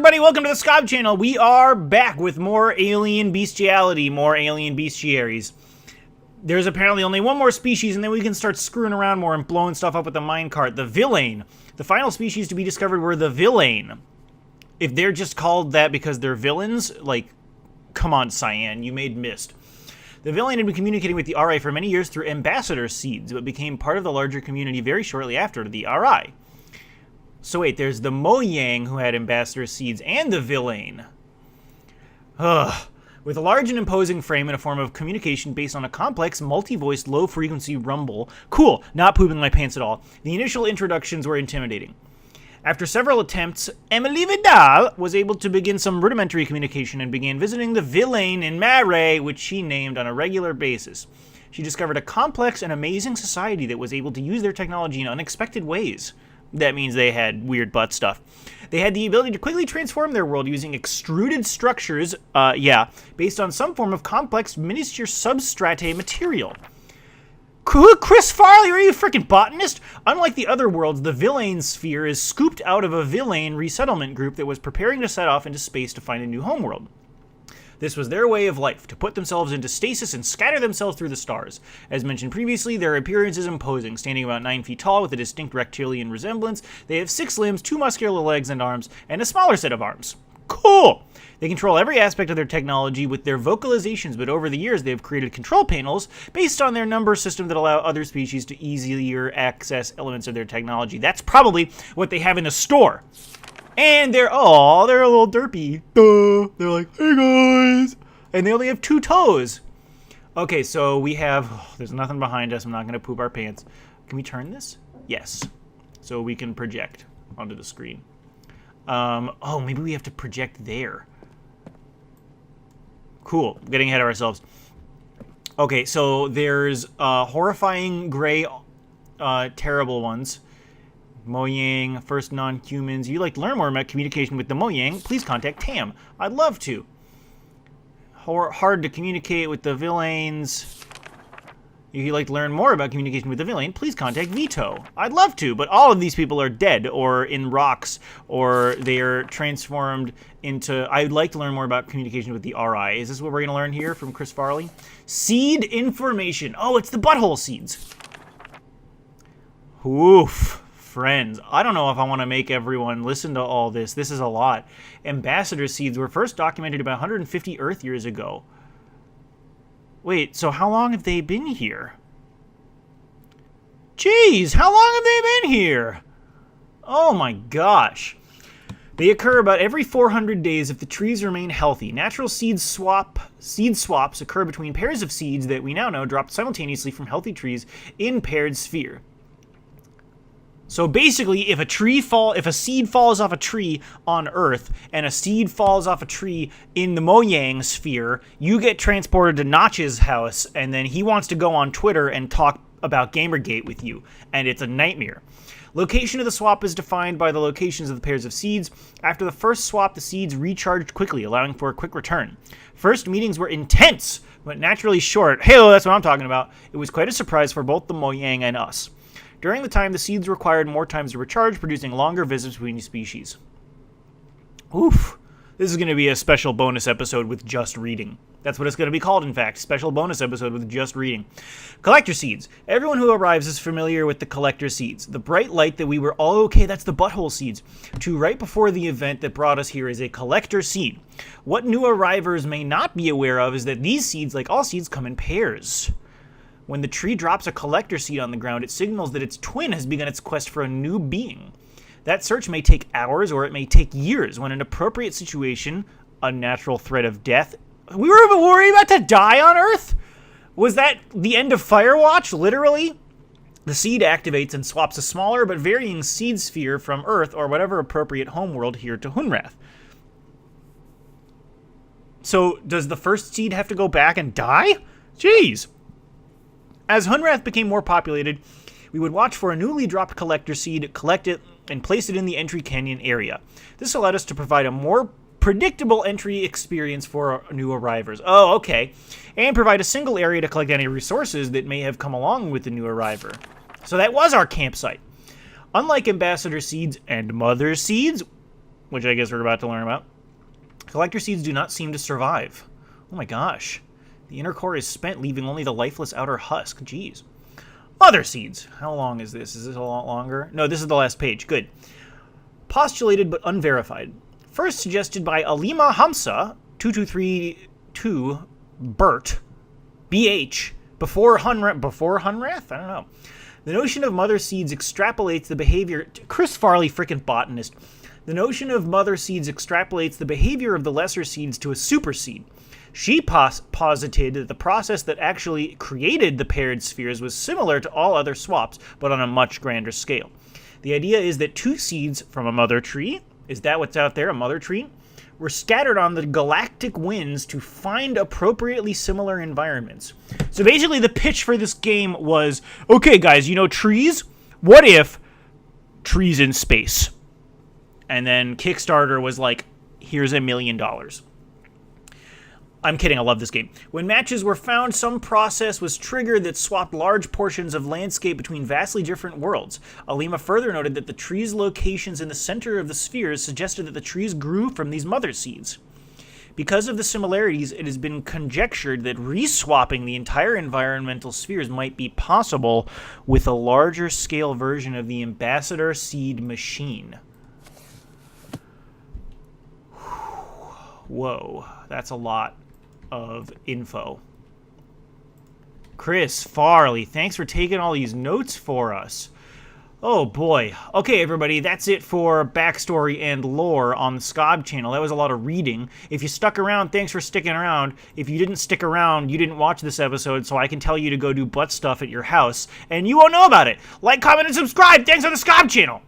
everybody, welcome to the Scob channel. We are back with more alien bestiality, more alien bestiaries. There's apparently only one more species, and then we can start screwing around more and blowing stuff up with the minecart. The villain. The final species to be discovered were the villain. If they're just called that because they're villains, like, come on, Cyan, you made mist. The villain had been communicating with the RI for many years through ambassador seeds, but became part of the larger community very shortly after the RI. So wait, there's the Mojang who had ambassador seeds and the villain. Ugh. With a large and imposing frame and a form of communication based on a complex, multi-voiced, low-frequency rumble. Cool, not pooping my pants at all. The initial introductions were intimidating. After several attempts, Emily Vidal was able to begin some rudimentary communication and began visiting the villain in Marais, which she named on a regular basis. She discovered a complex and amazing society that was able to use their technology in unexpected ways. That means they had weird butt stuff. They had the ability to quickly transform their world using extruded structures, based on some form of complex miniature substrate material. Chris Farley, are you a freaking botanist? Unlike the other worlds, the Villain sphere is scooped out of a Villain resettlement group that was preparing to set off into space to find a new homeworld. This was their way of life, to put themselves into stasis and scatter themselves through the stars. As mentioned previously, their appearance is imposing, standing about 9 feet tall with a distinct reptilian resemblance. They have 6 limbs, 2 muscular legs and arms, and a smaller set of arms. Cool! They control every aspect of their technology with their vocalizations, but over the years they have created control panels based on their number system that allow other species to easier access elements of their technology. That's probably what they have in the store. And they're a little derpy. Duh. They're like, hey guys. And they only have 2 toes. Okay, so we have, there's nothing behind us. I'm not going to poop our pants. Can we turn this? Yes. So we can project onto the screen. Maybe we have to project there. Cool. Getting ahead of ourselves. Okay, so there's horrifying gray, terrible ones. Mojang, first non-humans. You'd like to learn more about communication with the Mojang? Please contact Tam. I'd love to. Hard to communicate with the villains. If you'd like to learn more about communication with the villain, please contact Vito. I'd love to, but all of these people are dead, or in rocks, or they're transformed into... I'd like to learn more about communication with the RI. Is this what we're going to learn here from Chris Farley? Seed information. Oh, it's the butthole seeds. Oof. Friends, I don't know if I want to make everyone listen to all this. This is a lot. Ambassador seeds were first documented about 150 Earth years ago. Wait, so how long have they been here? Jeez, how long have they been here? Oh my gosh. They occur about every 400 days if the trees remain healthy. Natural seed swaps occur between pairs of seeds that we now know dropped simultaneously from healthy trees in paired sphere. So basically, if a seed falls off a tree on Earth and a seed falls off a tree in the Mojang sphere, you get transported to Notch's house, and then he wants to go on Twitter and talk about Gamergate with you, and it's a nightmare. Location of the swap is defined by the locations of the pairs of seeds. After the first swap, the seeds recharged quickly, allowing for a quick return. First meetings were intense, but naturally short. Hey, that's what I'm talking about. It was quite a surprise for both the Mojang and us. During the time, the seeds required more times to recharge, producing longer visits between species. Oof. This is going to be a special bonus episode with just reading. That's what it's going to be called, in fact. Special bonus episode with just reading. Collector seeds. Everyone who arrives is familiar with the collector seeds. The bright light that we were all okay, that's the butthole seeds. To right before the event that brought us here is a collector seed. What new arrivers may not be aware of is that these seeds, like all seeds, come in pairs. When the tree drops a collector seed on the ground, it signals that its twin has begun its quest for a new being. That search may take hours or it may take years. When an appropriate situation, a natural threat of death... We were about to die on Earth? Was that the end of Firewatch, literally? The seed activates and swaps a smaller but varying seed sphere from Earth or whatever appropriate homeworld here to Hunrath. So, does the first seed have to go back and die? Jeez! As Hunrath became more populated, we would watch for a newly dropped collector seed, collect it, and place it in the entry canyon area. This allowed us to provide a more predictable entry experience for new arrivers. Oh, okay. And provide a single area to collect any resources that may have come along with the new arriver. So that was our campsite. Unlike ambassador seeds and mother seeds, which I guess we're about to learn about. Collector seeds do not seem to survive. Oh my gosh. The inner core is spent, leaving only the lifeless outer husk. Jeez. Mother seeds. How long is this? Is this a lot longer? No, this is the last page. Good. Postulated but unverified. First suggested by Alima Hamsa, 2232 Bert, BH, before Hunrath? I don't know. The notion of mother seeds extrapolates the behavior... Chris Farley, frickin' botanist. The notion of mother seeds extrapolates the behavior of the lesser seeds to a super seed. She posited that the process that actually created the paired spheres was similar to all other swaps, but on a much grander scale. The idea is that two seeds from a mother tree, is that what's out there, a mother tree, were scattered on the galactic winds to find appropriately similar environments. So basically the pitch for this game was, okay guys, you know trees? What if trees in space? And then Kickstarter was like, here's $1 million. I'm kidding, I love this game. When matches were found, some process was triggered that swapped large portions of landscape between vastly different worlds. Alima further noted that the trees' locations in the center of the spheres suggested that the trees grew from these mother seeds. Because of the similarities, it has been conjectured that reswapping the entire environmental spheres might be possible with a larger scale version of the ambassador seed machine. Whoa, that's a lot of info. Chris Farley, thanks for taking all these notes for us. Oh boy. Okay, everybody, that's it for backstory and lore on the Scob channel. That was a lot of reading. If you stuck around, thanks for sticking around. If you didn't stick around, you didn't watch this episode, so I can tell you to go do butt stuff at your house, and you won't know about it. Like, comment, and subscribe. Thanks on the Scob channel.